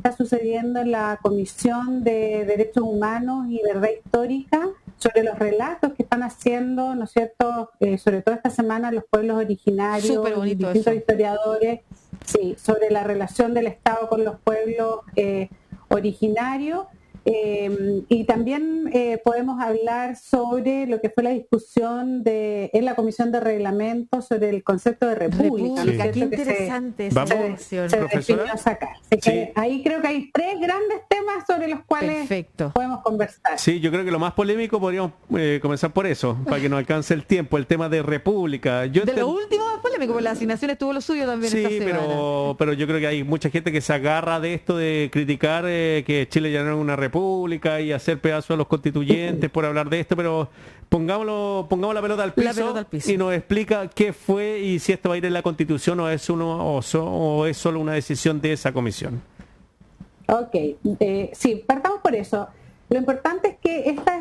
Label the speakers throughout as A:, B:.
A: está sucediendo en la Comisión de Derechos Humanos y Verdad Histórica sobre los relatos que están haciendo, ¿no es cierto?, sobre todo esta semana los pueblos originarios y distintos historiadores, sí, sobre la relación del Estado con los pueblos originarios. Y también podemos hablar sobre lo que fue la discusión en la Comisión de Reglamento sobre el concepto de república.
B: Sí. Qué interesante esa
A: discusión. Se definió sacar. Así que ahí creo que hay 3 grandes temas sobre los cuales podemos conversar.
C: Sí, yo creo que lo más polémico podríamos comenzar por eso, para que nos alcance el tiempo, el tema de república.
B: Lo último más polémico, porque las asignaciones tuvo lo suyo también esta semana.
C: pero yo creo que hay mucha gente que se agarra de esto de criticar que Chile ya no es una república y hacer pedazos a los constituyentes por hablar de esto, pero pongamos la pelota al piso y nos explica qué fue y si esto va a ir en la Constitución o es solo una decisión de esa comisión.
A: Ok, sí, partamos por eso. Lo importante es que esta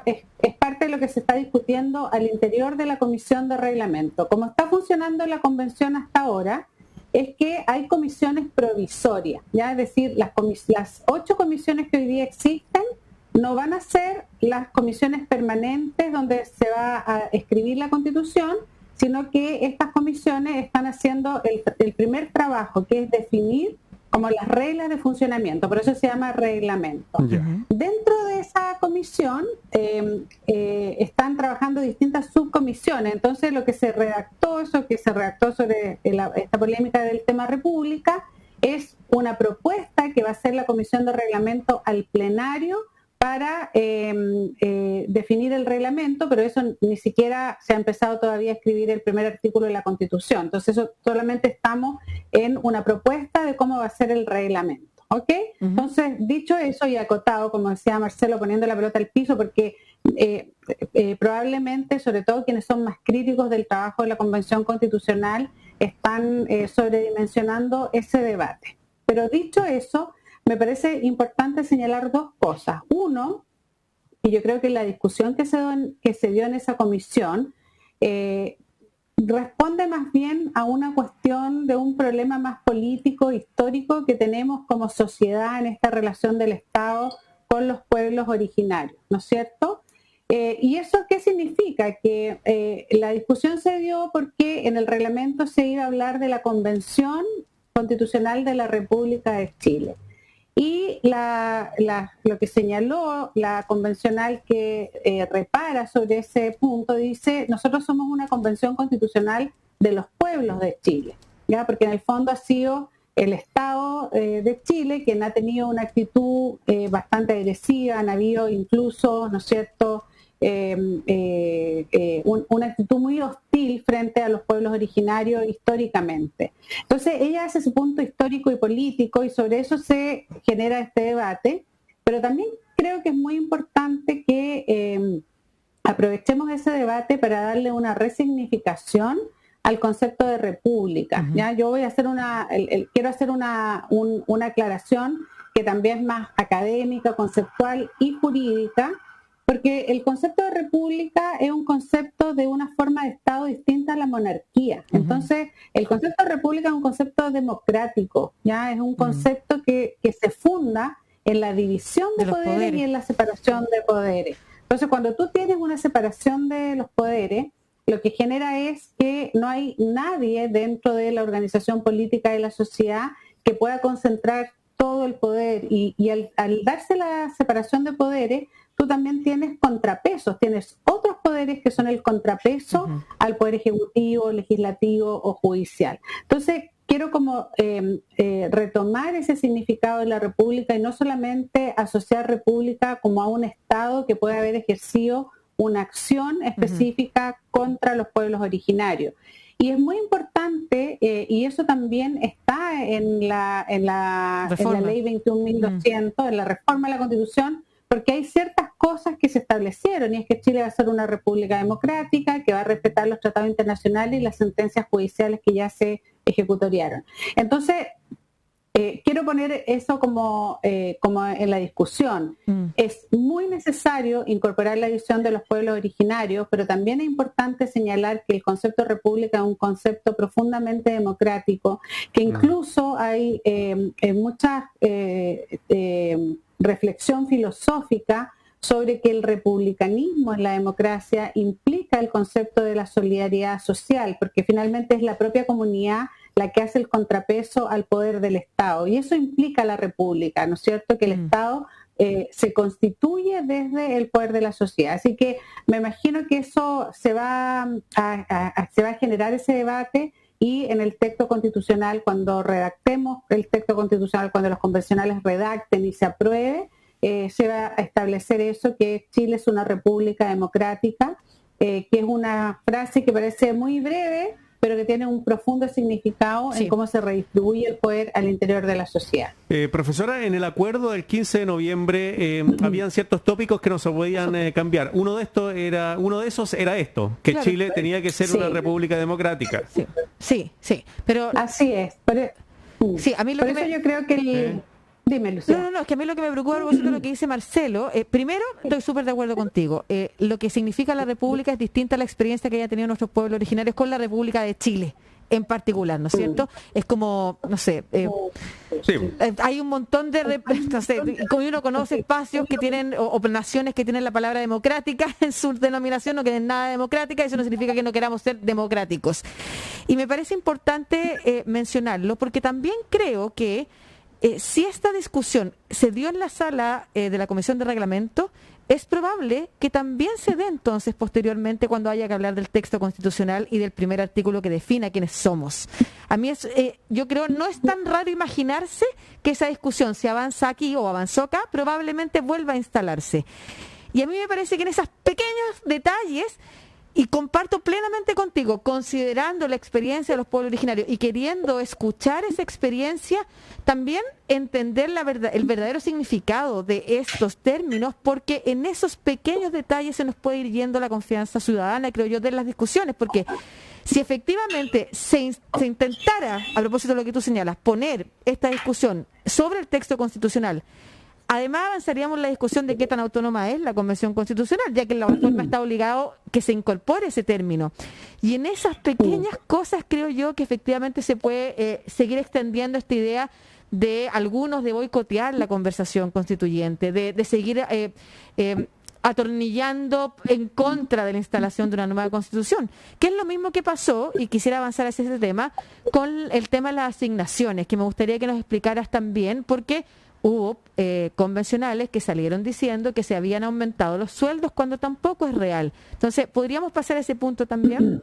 A: es parte de lo que se está discutiendo al interior de la Comisión de Reglamento. Como está funcionando la convención hasta ahora, es que hay comisiones provisorias, ¿ya? Es decir, las 8 comisiones que hoy día existen no van a ser las comisiones permanentes donde se va a escribir la Constitución, sino que estas comisiones están haciendo el primer trabajo, que es definir como las reglas de funcionamiento, por eso se llama reglamento. Dentro de esa comisión están trabajando distintas subcomisiones, entonces lo que se redactó sobre esta polémica del tema república, es una propuesta que va a hacer la Comisión de Reglamento al plenario para definir el reglamento, pero eso ni siquiera se ha empezado todavía a escribir el primer artículo de la Constitución. Entonces, eso solamente estamos en una propuesta de cómo va a ser el reglamento. ¿Ok? Entonces, dicho eso y acotado, como decía Marcelo, poniendo la pelota al piso, porque probablemente, sobre todo quienes son más críticos del trabajo de la Convención Constitucional, están sobredimensionando ese debate. Pero dicho eso, me parece importante señalar 2 cosas. Uno, y yo creo que la discusión que se dio en esa comisión responde más bien a una cuestión de un problema más político, histórico que tenemos como sociedad en esta relación del Estado con los pueblos originarios, ¿no es cierto? ¿Y eso qué significa? Que la discusión se dio porque en el reglamento se iba a hablar de la Convención Constitucional de la República de Chile. Y lo que señaló la convencional que repara sobre ese punto, dice, nosotros somos una convención constitucional de los pueblos de Chile, ¿ya? Porque en el fondo ha sido el Estado de Chile quien ha tenido una actitud bastante agresiva, han habido incluso, ¿no es cierto?, una actitud muy hostil frente a los pueblos originarios históricamente. Entonces ella hace su punto histórico y político y sobre eso se genera este debate, pero también creo que es muy importante que aprovechemos ese debate para darle una resignificación al concepto de república. ¿Ya? Yo voy a hacer quiero hacer una aclaración que también es más académica, conceptual y jurídica, porque el concepto de república es un concepto de una forma de Estado distinta a la monarquía. Entonces, el concepto de república es un concepto democrático, ¿ya? Es un concepto que se funda en la división de poderes y en la separación de poderes. Entonces, cuando tú tienes una separación de los poderes, lo que genera es que no hay nadie dentro de la organización política de la sociedad que pueda concentrar todo el poder. Y al darse la separación de poderes, tú también tienes contrapesos, tienes otros poderes que son el contrapeso al poder ejecutivo, legislativo o judicial. Entonces, quiero como retomar ese significado de la república y no solamente asociar república como a un Estado que puede haber ejercido una acción específica contra los pueblos originarios. Y es muy importante, y eso también está en la ley 21.200, en la reforma de la Constitución, porque hay ciertas cosas que se establecieron, y es que Chile va a ser una república democrática, que va a respetar los tratados internacionales y las sentencias judiciales que ya se ejecutoriaron. Entonces, quiero poner eso como en la discusión. Es muy necesario incorporar la visión de los pueblos originarios, pero también es importante señalar que el concepto de república es un concepto profundamente democrático, que incluso hay mucha reflexión filosófica sobre que el republicanismo en la democracia implica el concepto de la solidaridad social, porque finalmente es la propia comunidad la que hace el contrapeso al poder del Estado. Y eso implica la república, ¿no es cierto? Que el Estado se constituye desde el poder de la sociedad. Así que me imagino que eso se va a generar ese debate, y en el texto constitucional, cuando redactemos el texto constitucional, cuando los convencionales redacten y se apruebe, se va a establecer eso, que Chile es una república democrática, que es una frase que parece muy breve, pero que tiene un profundo significado en cómo se redistribuye el poder al interior de la sociedad.
C: Profesora, en el acuerdo del 15 de noviembre habían ciertos tópicos que no se podían cambiar. Uno de esos era esto, que claro, Chile tenía que ser una república democrática.
B: Sí, pero
A: así es. Sí, a mí lo por que eso yo creo que Dime, Lucía.
B: No, es que a mí lo que me preocupa es lo que dice Marcelo. Primero, estoy súper de acuerdo contigo. Lo que significa la república es distinta a la experiencia que haya tenido nuestros pueblos originarios con la República de Chile en particular, ¿no es cierto? Es como, no sé, hay un montón de, no sé, como uno conoce espacios que tienen, o naciones que tienen la palabra democrática en su denominación, no quieren nada democrática, eso no significa que no queramos ser democráticos. Y me parece importante mencionarlo, porque también creo que si esta discusión se dio en la sala de la Comisión de Reglamento, es probable que también se dé entonces posteriormente cuando haya que hablar del texto constitucional y del primer artículo que defina quiénes somos. A mí yo creo no es tan raro imaginarse que esa discusión, si avanza aquí o avanzó acá, probablemente vuelva a instalarse. Y a mí me parece que en esos pequeños detalles, y comparto plenamente contigo, considerando la experiencia de los pueblos originarios y queriendo escuchar esa experiencia, también entender el verdadero significado de estos términos, porque en esos pequeños detalles se nos puede ir yendo la confianza ciudadana, creo yo, de las discusiones, porque si efectivamente se intentara, a propósito de lo que tú señalas, poner esta discusión sobre el texto constitucional, además avanzaríamos en la discusión de qué tan autónoma es la Convención Constitucional, ya que la reforma está obligado que se incorpore ese término. Y en esas pequeñas cosas creo yo que efectivamente se puede seguir extendiendo esta idea de algunos de boicotear la conversación constituyente, de seguir atornillando en contra de la instalación de una nueva constitución, que es lo mismo que pasó, y quisiera avanzar hacia ese tema, con el tema de las asignaciones, que me gustaría que nos explicaras también, porque hubo convencionales que salieron diciendo que se habían aumentado los sueldos cuando tampoco es real. Entonces, ¿podríamos pasar a ese punto también?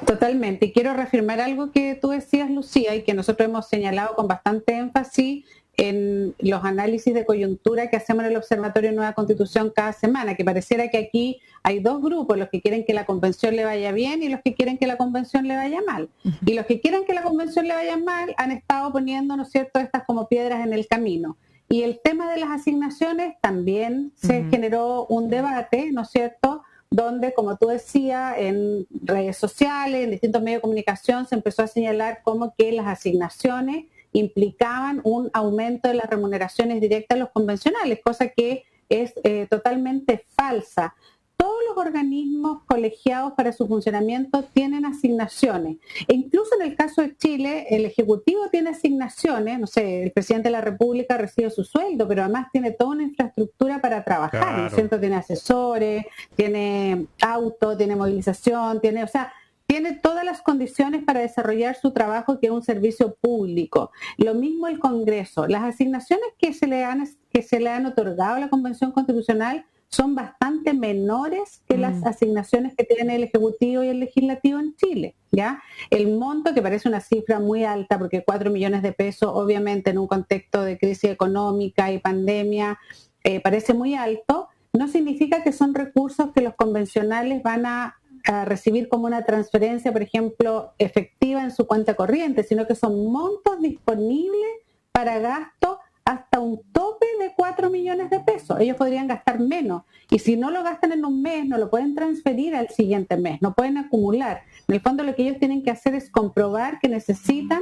A: Totalmente. Y quiero reafirmar algo que tú decías, Lucía, y que nosotros hemos señalado con bastante énfasis en los análisis de coyuntura que hacemos en el Observatorio de Nueva Constitución cada semana, que pareciera que aquí hay dos grupos, los que quieren que la convención le vaya bien y los que quieren que la convención le vaya mal. Y los que quieren que la convención le vaya mal han estado poniendo, ¿no es cierto?, estas como piedras en el camino. Y el tema de las asignaciones también se generó un debate, ¿no es cierto?, donde, como tú decías, en redes sociales, en distintos medios de comunicación, se empezó a señalar como que las asignaciones implicaban un aumento de las remuneraciones directas a los convencionales, cosa que es totalmente falsa. Todos los organismos colegiados para su funcionamiento tienen asignaciones. E incluso en el caso de Chile, el Ejecutivo tiene asignaciones, no sé, el presidente de la República recibe su sueldo, pero además tiene toda una infraestructura para trabajar, claro. ¿No es cierto? Tiene asesores, tiene auto, tiene movilización, tiene todas las condiciones para desarrollar su trabajo, que es un servicio público. Lo mismo el Congreso. Las asignaciones que se le han otorgado a la Convención Constitucional son bastante menores que las asignaciones que tiene el Ejecutivo y el Legislativo en Chile, ¿ya? El monto, que parece una cifra muy alta, porque 4 millones de pesos, obviamente en un contexto de crisis económica y pandemia, parece muy alto, no significa que son recursos que los convencionales van a recibir como una transferencia, por ejemplo, efectiva en su cuenta corriente, sino que son montos disponibles para gasto hasta un tope de 4 millones de pesos. Ellos podrían gastar menos, y si no lo gastan en un mes, no lo pueden transferir al siguiente mes, no pueden acumular. En el fondo, lo que ellos tienen que hacer es comprobar que necesitan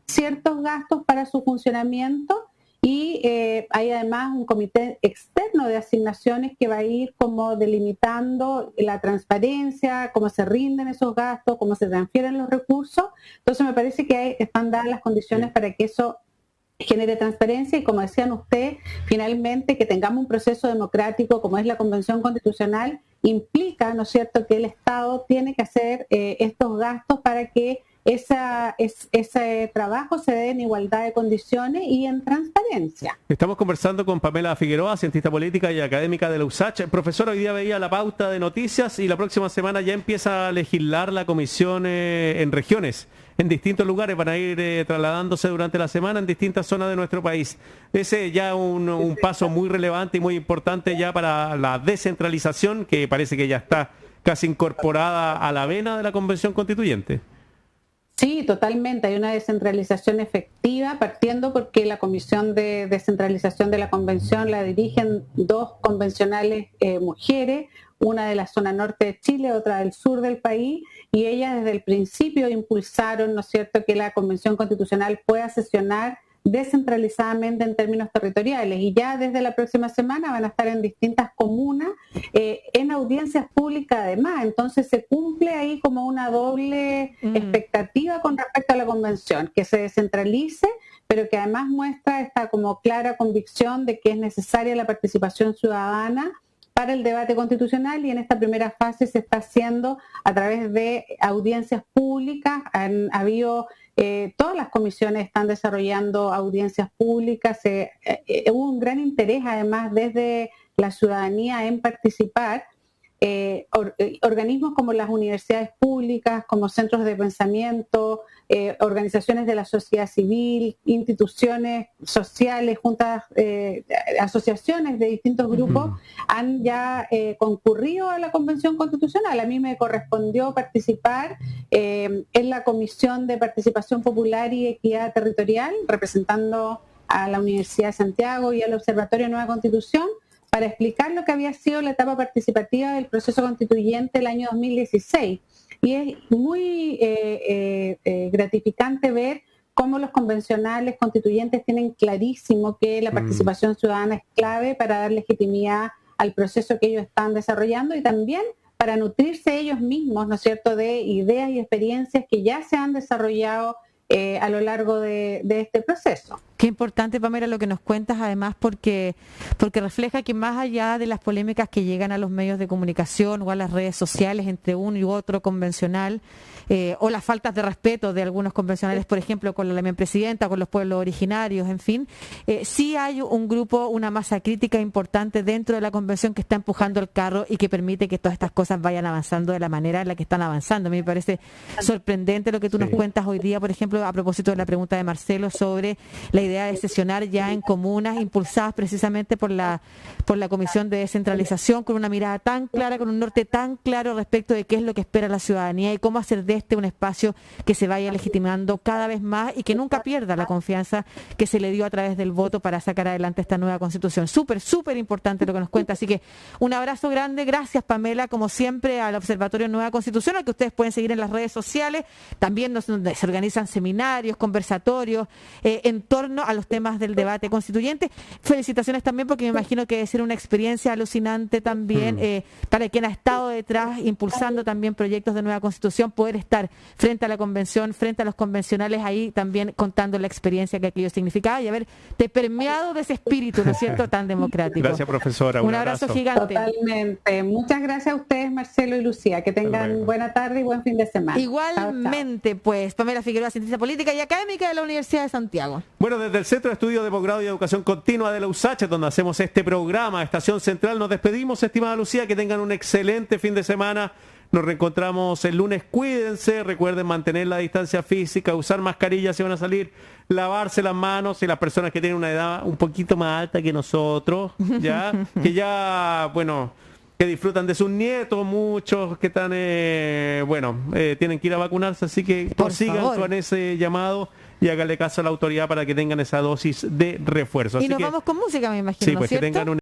A: ciertos gastos para su funcionamiento y hay además un comité externo de asignaciones que va a ir como delimitando la transparencia, cómo se rinden esos gastos, cómo se transfieren los recursos. Entonces me parece que están dadas las condiciones para que eso genere transparencia y, como decían ustedes, finalmente que tengamos un proceso democrático como es la Convención Constitucional implica, ¿no es cierto?, que el Estado tiene que hacer estos gastos para que ese trabajo se dé en igualdad de condiciones y en transparencia.
C: Estamos conversando con Pamela Figueroa, cientista política y académica de la USACH. Profesora, hoy día veía la pauta de noticias y la próxima semana ya empieza a legislar la comisión en regiones. En distintos lugares van a ir trasladándose durante la semana en distintas zonas de nuestro país. Ese ya un paso muy relevante y muy importante ya para la descentralización, que parece que ya está casi incorporada a la vena de la Convención Constituyente.
A: Sí, totalmente. Hay una descentralización efectiva, partiendo porque la Comisión de Descentralización de la Convención la dirigen dos convencionales mujeres, una de la zona norte de Chile, otra del sur del país, y ellas desde el principio impulsaron, ¿no es cierto?, que la Convención Constitucional pueda sesionar descentralizadamente en términos territoriales, y ya desde la próxima semana van a estar en distintas comunas en audiencias públicas además. Entonces se cumple ahí como una doble expectativa con respecto a la convención, que se descentralice, pero que además muestra esta como clara convicción de que es necesaria la participación ciudadana para el debate constitucional, y en esta primera fase se está haciendo a través de audiencias públicas. Han habido todas las comisiones están desarrollando audiencias públicas, hubo un gran interés además desde la ciudadanía en participar. Organismos como las universidades públicas, como centros de pensamiento, organizaciones de la sociedad civil, instituciones sociales, juntas, asociaciones de distintos grupos han ya concurrido a la Convención Constitucional. A mí me correspondió participar en la Comisión de Participación Popular y Equidad Territorial, representando a la Universidad de Santiago y al Observatorio Nueva Constitución, para explicar lo que había sido la etapa participativa del proceso constituyente el año 2016. Y es muy gratificante ver cómo los convencionales constituyentes tienen clarísimo que la participación ciudadana es clave para dar legitimidad al proceso que ellos están desarrollando y también para nutrirse ellos mismos, ¿no es cierto?, de ideas y experiencias que ya se han desarrollado a lo largo de este proceso.
B: Qué importante, Pamela, lo que nos cuentas, además, porque refleja que más allá de las polémicas que llegan a los medios de comunicación o a las redes sociales entre uno y otro convencional, o las faltas de respeto de algunos convencionales, por ejemplo, con la presidenta, con los pueblos originarios, en fin, sí hay un grupo, una masa crítica importante dentro de la convención que está empujando el carro y que permite que todas estas cosas vayan avanzando de la manera en la que están avanzando. A mí me parece sorprendente lo que tú nos cuentas hoy día, por ejemplo, a propósito de la pregunta de Marcelo sobre la idea de sesionar ya en comunas impulsadas precisamente por la Comisión de Descentralización, con una mirada tan clara, con un norte tan claro respecto de qué es lo que espera la ciudadanía y cómo hacer de este un espacio que se vaya legitimando cada vez más y que nunca pierda la confianza que se le dio a través del voto para sacar adelante esta nueva Constitución. Súper, súper importante lo que nos cuenta. Así que un abrazo grande. Gracias, Pamela, como siempre, al Observatorio Nueva Constitución, al que ustedes pueden seguir en las redes sociales. También donde se organizan seminarios, conversatorios en torno a los temas del debate constituyente. Felicitaciones también, porque me imagino que debe ser una experiencia alucinante también para quien ha estado detrás, impulsando también proyectos de nueva Constitución, poder estar frente a la convención, frente a los convencionales, ahí también contando la experiencia que aquello significaba y haberte permeado de ese espíritu, ¿no es cierto?, tan democrático.
C: Gracias, profesora.
B: Un abrazo gigante.
A: Totalmente. Muchas gracias a ustedes, Marcelo y Lucía. Que tengan buena tarde y buen fin de semana.
B: Igualmente, chao, chao. Pues, Pamela Figueroa, cientista política y académica de la Universidad de Santiago.
C: Bueno, desde el Centro de Estudios de Posgrado y Educación Continua de la USACH, donde hacemos este programa, Estación Central, nos despedimos, estimada Lucía, que tengan un excelente fin de semana. Nos reencontramos el lunes, cuídense, recuerden mantener la distancia física, usar mascarillas si van a salir, lavarse las manos, y las personas que tienen una edad un poquito más alta que nosotros, ya, que ya, bueno, que disfrutan de sus nietos, muchos que están, tienen que ir a vacunarse, así que sigan con ese llamado y háganle caso a la autoridad para que tengan esa dosis de refuerzo.
B: Y
C: así
B: nos vamos con música, me imagino.
C: Sí, pues, ¿no es cierto? Que tengan un